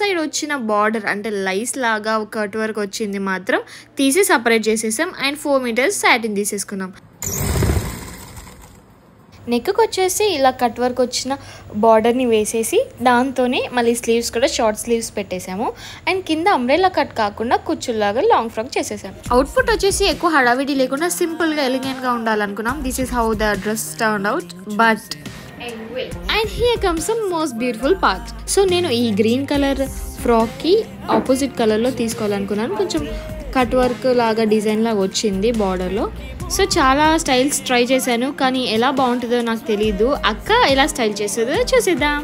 Side వచ్చిన border అంటే లైస్ లాగా కట్ వర్క్ వచ్చింది మాత్రం తీసి సపరేట్ చేసేసాం అండ్ 4 మీటర్స్ సాటిన్ తీసేసుకున్నాం. నెక్కి వచ్చేసి ఇలా కట్ వర్క్ వచ్చిన బార్డర్ని వేసేసి దాంతోనే మళ్ళీ స్లీవ్స్ కూడా షార్ట్ స్లీవ్స్ పెట్టేసాము అండ్ కింద అంబ్రెల్లా కట్ కాకుండా కుచ్చుల్లాగా లాంగ్ ఫ్రాక్ చేసేసాం. అవుట్పుట్ వచ్చేసి ఎక్కువ హడావిడి లేకుండా సింపుల్గా ఎలిగెంట్గా ఉండాలనుకున్నాం. This is how the dress turn out. But and here comes the most beautiful part. So నేను ఈ గ్రీన్ కలర్ ఫ్రాక్కి ఆపోజిట్ కలర్లో తీసుకోవాలనుకున్నాను. కొంచెం కట్ వర్క్ లాగా డిజైన్ లాగా వచ్చింది బార్డర్లో. సో చాలా స్టైల్స్ ట్రై చేశాను కానీ ఎలా బాగుంటుందో నాకు తెలీదు. అక్క ఎలా స్టైల్ చేస్తుందో చూసేద్దాం.